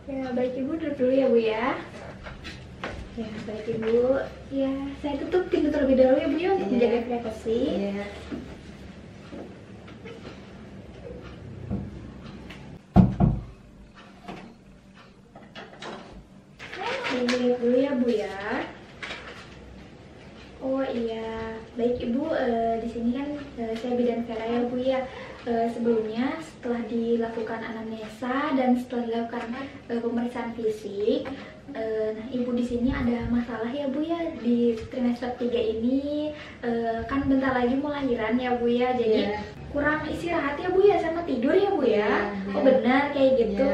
Ya, baik Ibu, duduk dulu ya Bu ya. Ya, baik Ibu. Ya, saya tutup pintu terlebih dahulu ya Bu ya untuk menjaga privasi. Iya. Lihat dulu ya Bu ya. Oh iya, baik Ibu, di sini kan saya bidan Vera ya Bu ya. Sebelumnya setelah dilakukan anamnesa dan setelah dilakukan pemeriksaan fisik, nah Ibu di sini ada masalah ya Bu ya di trimester 3 ini. Kan bentar lagi mau lahiran ya Bu ya, jadi kurang istirahat ya Bu ya, sama tidur ya Bu ya. Oh benar kayak gitu.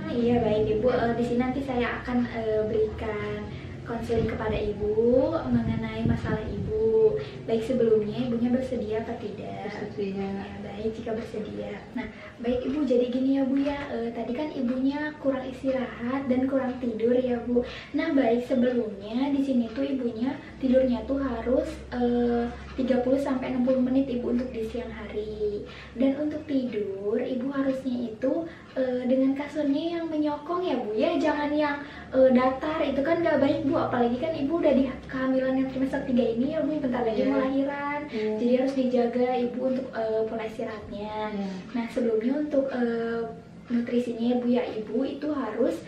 Iya baik Ibu, di sini nanti saya akan berikan konseling kepada Ibu mengenai masalah Ibu. Baik, sebelumnya Ibunya bersedia apa tidak? Bersedia. Ya, baik jika bersedia. Nah, baik Ibu, jadi gini ya Bu ya, tadi kan Ibunya kurang istirahat dan kurang tidur ya Bu. Nah, baik sebelumnya di sini tuh Ibunya tidurnya tuh harus 30-60 menit Ibu untuk di siang hari. Dan untuk tidur Ibu harusnya itu dengan kasurnya yang menyokong ya Bu ya, jangan yang datar, itu kan gak baik Bu, apalagi kan Ibu udah di kehamilan yang trimester 3 ini ya Bu, bentar lagi mau lahiran. Jadi harus dijaga Ibu untuk pola istirahatnya. Nah, sebelumnya untuk nutrisinya ya Bu ya, Ibu itu harus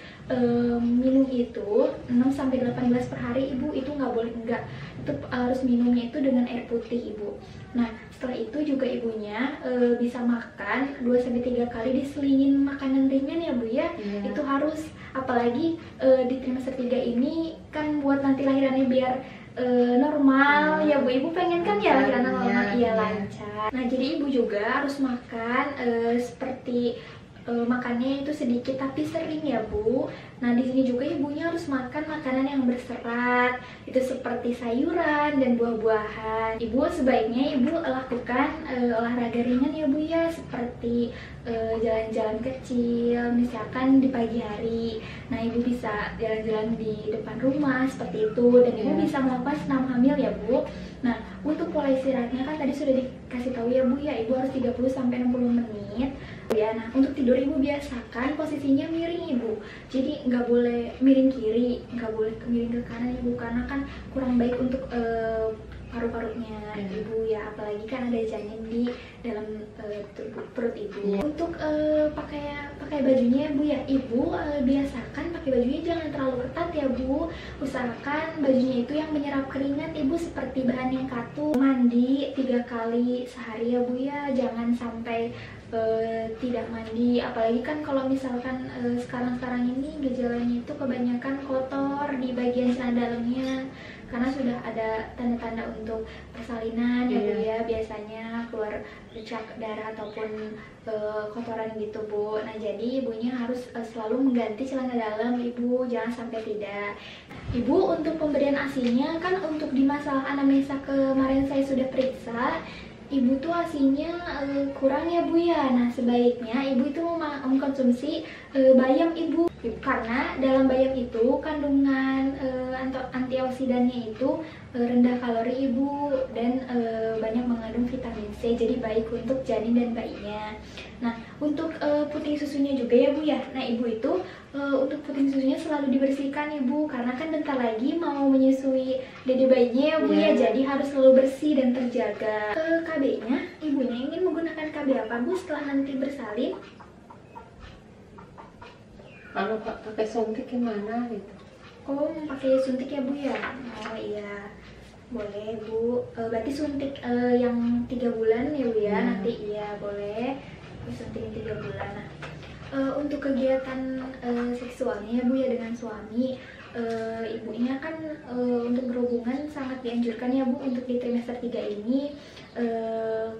minum itu 6-18 per hari Ibu, itu nggak boleh enggak, itu harus minumnya itu dengan air putih Ibu. Nah, setelah itu juga Ibunya bisa makan 2-3 kali diselingin makanan ringan ya Bu ya. Itu harus, apalagi di trimester 3 ini kan buat nanti lahirannya biar normal ya Bu. Ibu pengen kan ya lahiran normal, iya lancar. Nah, jadi Ibu juga harus makan seperti makannya itu sedikit tapi sering ya Bu. Nah, di sini juga Ibunya harus makan makanan yang berserat, itu seperti sayuran dan buah-buahan. Ibu sebaiknya Ibu lakukan olahraga ringan ya Bu ya, seperti jalan-jalan kecil misalkan di pagi hari. Nah, Ibu bisa jalan-jalan di depan rumah seperti itu, dan Ibu bisa melakukan senam hamil ya Bu. Nah, untuk pola istirahatnya kan tadi sudah dikasih tahu ya Bu ya, Ibu harus 30-60 menit ya. Nah, untuk tidur Ibu biasakan posisinya miring Ibu, jadi nggak boleh miring kiri, nggak boleh miring ke kanan Ibu, karena kan kurang baik untuk paru-parunya Ibu ya, apalagi kan ada janin di dalam perut Ibu. Untuk pakai bajunya Bu ya, Ibu biasakan pakai bajunya jangan terlalu ketat ya Bu. Usahakan bajunya itu yang menyerap keringat Ibu, seperti bahan yang katun. Mandi 3 kali sehari ya Bu ya, jangan sampai tidak mandi, apalagi kan kalau misalkan sekarang-sekarang ini gejalanya itu kebanyakan kotor di bagian celana dalamnya, karena sudah ada tanda-tanda untuk persalinan ya Bu ya, biasanya keluar bercak darah ataupun kotoran gitu Bu. Nah, jadi Ibunya harus selalu mengganti celana dalam Ibu, jangan sampai tidak. Ibu, untuk pemberian ASI-nya kan untuk di masalah anamnesa kemarin saya sudah periksa, Ibu tuh ASI-nya kurang ya Bu ya. Nah, sebaiknya Ibu itu mengkonsumsi bayam Ibu, karena dalam bayam itu kandungan antioksidannya itu rendah kalori Ibu, dan banyak mengandung vitamin C, jadi baik untuk janin dan bayinya. Nah, untuk puting susunya juga ya Bu ya. Nah, Ibu itu untuk puting susunya selalu dibersihkan Ibu, karena kan bentar lagi mau menyusui dede bayinya ya Bu ya, jadi harus selalu bersih dan terjaga. KB-nya, Ibunya ingin menggunakan KB apa Bu setelah nanti bersalin? Kalau pakai suntik gimana gitu? Oh, mau pakai suntik ya Bu ya? Oh iya, boleh Bu. Berarti suntik yang 3 bulan ya Bu ya? Nanti iya boleh suntik 3 bulan. Nah, untuk kegiatan seksualnya ya Bu ya dengan suami, Ibunya kan untuk berhubungan sangat dianjurkan ya Bu untuk di trimester 3 ini,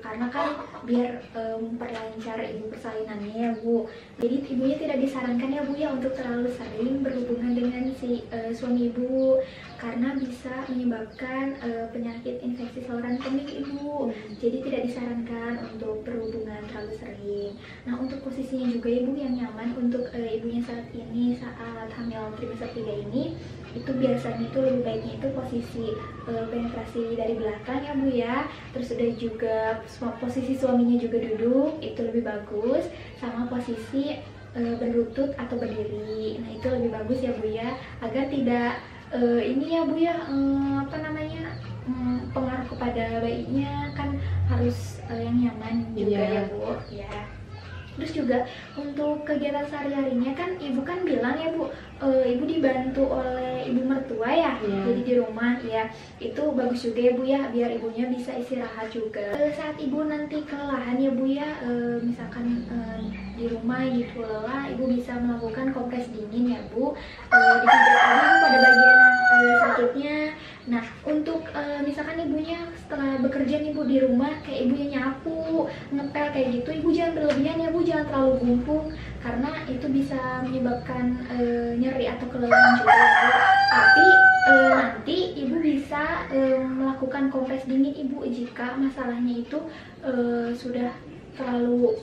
karena kan biar memperlancar Ibu persalinannya ya Bu. Jadi Ibunya tidak disarankan ya Bu ya untuk terlalu sering berhubungan dengan si suami Ibu, karena bisa menyebabkan penyakit infeksi saluran kemih Ibu. Jadi tidak disarankan untuk berhubungan terlalu sering. Nah, untuk posisinya juga Ibu yang nyaman untuk Ibunya saat ini, saat hamil trimester 3 ini, itu biasanya itu lebih baiknya itu posisi penetrasi dari belakang ya Bu ya. Terus udah juga posisi suaminya juga duduk, itu lebih bagus, sama posisi berlutut atau berdiri. Nah itu lebih bagus ya Bu ya, agar tidak ini ya Bu ya, apa namanya, pengaruh kepada bayinya, kan harus yang nyaman juga ya Bu ya. Terus juga untuk kegiatan sehari-harinya kan ibu kan bilang ya Bu, ibu dibantu oleh ibu mertua ya, jadi di rumah ya, itu bagus juga ya Bu ya, biar ibunya bisa istirahat juga. Saat ibu nanti kelelahan ya Bu ya, misalkan di rumah gitu lelah, ibu bisa melakukan kompres dingin ya Bu, dipijat aja pada bagian sakitnya. Nah untuk misalkan ibunya setelah bekerja nih Bu di rumah, kayak ibunya nyapu, ngepel kayak gitu, ibu jangan berlebihan ya Bu, jangan terlalu gumpung, karena itu bisa menyebabkan nyeri atau kelelahan juga ya Bu. Tapi nanti ibu bisa melakukan kompres dingin ibu jika masalahnya itu sudah terlalu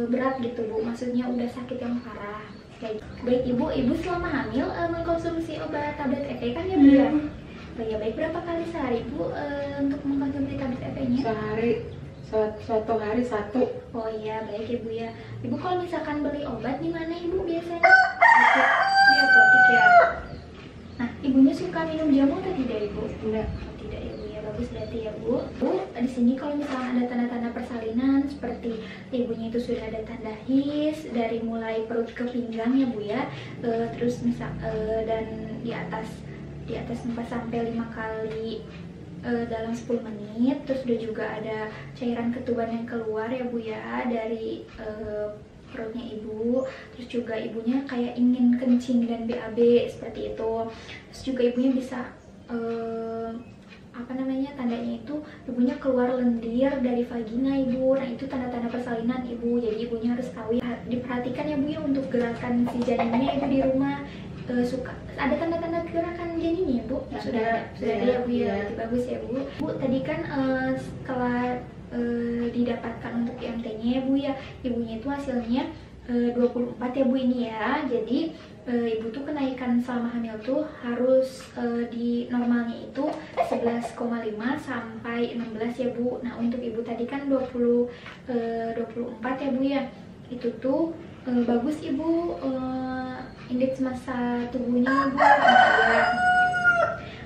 berat gitu Bu, maksudnya udah sakit yang parah. Baik ibu selama hamil mengkonsumsi obat tablet EV kan ya Bu ya? Oh ya baik, berapa kali sehari Bu untuk mengkonsumsi tablet EV-nya? Sehari, suatu hari satu. Oh iya baik Ibu ya. Ibu kalau misalkan beli obat di mana Ibu biasanya? Di apotek ya. Nah ibunya suka minum jamu atau tidak Ibu? Tidak. Oh, tidak ya Bu ya, bagus berarti ya Bu. Bu di sini kalau misalkan ada tanda-tanda persalinan seperti ibunya itu sudah ada tanda his dari mulai perut ke pinggang ya Bu ya, terus misal dan di atas 4 sampai 5 kali dalam 10 menit. Terus udah juga ada cairan ketuban yang keluar ya Bu ya dari perutnya ibu. Terus juga ibunya kayak ingin kencing dan BAB seperti itu. Terus juga ibunya bisa apa namanya, tandanya itu ibunya keluar lendir dari vagina Ibu. Nah itu tanda-tanda persalinan Ibu, jadi ibunya harus tahu ya, diperhatikan ya Bu ya untuk gerakan si janinnya Ibu di rumah. Suka ada tanda-tanda gerakan janinnya Bu? Sudah ada ya Bu ya, berarti bagus ya Bu. Bu tadi kan setelah didapatkan untuk IMT-nya ya Bu ya, ibunya itu hasilnya 24 ya Bu ini ya. Jadi ibu tuh kenaikan selama hamil tuh harus di normalnya itu 11,5 sampai 16 ya Bu. Nah untuk ibu tadi kan 24 ya Bu ya, itu tuh bagus Ibu indeks massa tubuhnya Bu. Ya.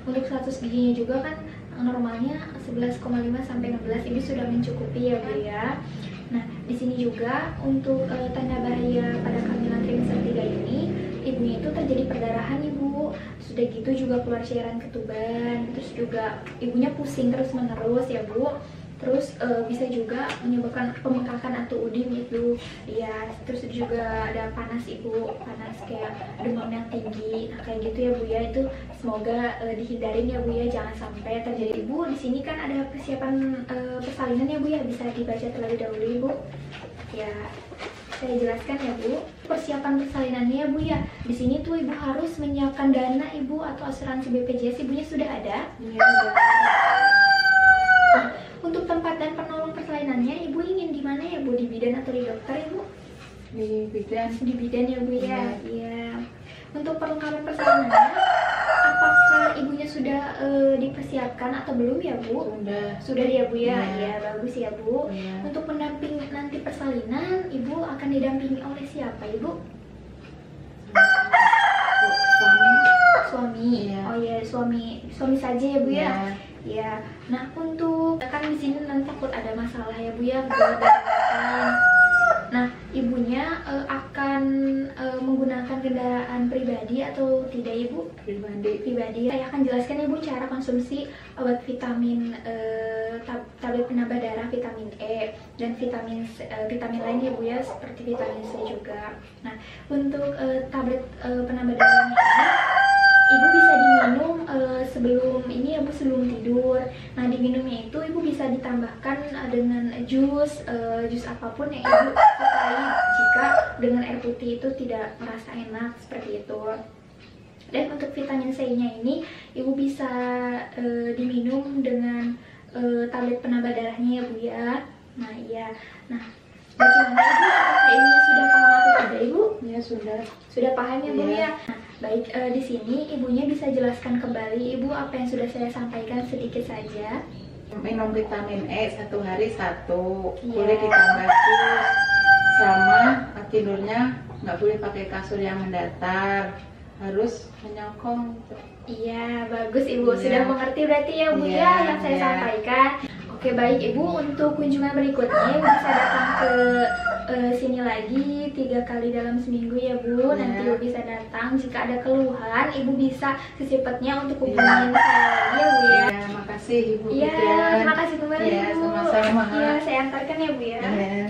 Untuk status giginya juga kan normalnya 11,5 sampai 16, Ibu sudah mencukupi ya Bu ya. Nah di sini juga untuk tanda bahaya pada kehamilan trimester 3 ini, ibunya itu terjadi perdarahan Ibu, sudah gitu juga keluar cairan ketuban, terus juga ibunya pusing terus menerus ya Bu. Terus bisa juga menyebabkan pembengkakan atau udim itu ya. Terus juga ada panas Ibu, panas kayak demam yang tinggi. Nah kayak gitu ya Bu ya, itu semoga dihindarin ya Bu ya, jangan sampai terjadi. Ibu di sini kan ada persiapan persalinan ya Bu ya, bisa dibaca terlebih dahulu Ibu ya. Saya jelaskan ya Bu, persiapan persalinannya ya Bu ya. Di sini tuh Ibu harus menyiapkan dana Ibu atau asuransi BPJS, ibunya sudah ada? Iya, sudah. Untuk tempat dan penolong persalinannya Ibu ingin di mana ya Bu? Di bidan atau di dokter Ibu? Di bidan. Di bidan ya Bu ya. Iya. Untuk perlengkapan persalinannya, apakah ibunya sudah dipersiapkan atau belum ya Bu? Sudah ya Bu ya. Iya, bagus ya Bu. Ya. Untuk pendamping nanti persalinan, Ibu akan didampingi oleh siapa Ibu? Suami. Ya. Oh ya, suami saja ya Bu ya. Ya. Ya. Nah, untuk kan di sini nanti takut ada masalah ya Bu ya. Nah, ibunya akan menggunakan kendaraan pribadi atau tidak Ibu? Pribadi. Saya akan jelaskan Ibu cara konsumsi obat vitamin tablet penambah darah vitamin E dan vitamin lain ya Bu ya, seperti vitamin C juga. Nah, untuk tablet penambah darahnya ini Ibu bisa diminum sebelum ini ya Bu, sebelum tidur. Nah diminumnya itu Ibu bisa ditambahkan dengan jus apapun yang Ibu sukai jika dengan air putih itu tidak merasa enak seperti itu. Dan untuk vitamin C-nya ini Ibu bisa diminum dengan tablet penambah darahnya ya Bu ya. Nah iya. Nah bagaimana Ibu? Apakah ini sudah paham atau tidak Ibu? Ya sudah. Sudah paham ya Bu Ya. ya. Nah, baik, di sini ibunya bisa jelaskan kembali Ibu apa yang sudah saya sampaikan sedikit saja. Minum vitamin E satu hari satu, Iya. boleh ditambah jus, sama tidurnya nggak boleh pakai kasur yang mendatar, harus menyokong. Iya, bagus Ibu. Iya. Sudah mengerti berarti ya Bu Iya, ya yang saya iya. sampaikan. Oke, baik Ibu. Untuk kunjungan berikutnya Ibu bisa datang ke sini lagi 3 kali dalam seminggu ya Bu. Iya. Nanti Ibu bisa datang. Jika ada keluhan, Ibu bisa secepatnya untuk hubungin saya lagi ya Bu ya. Ya, makasih Ibu Iya, Bidan. terima kasih kembali Iya, Bu. sama-sama. Iya, saya antarkan ya Bu ya. Iya.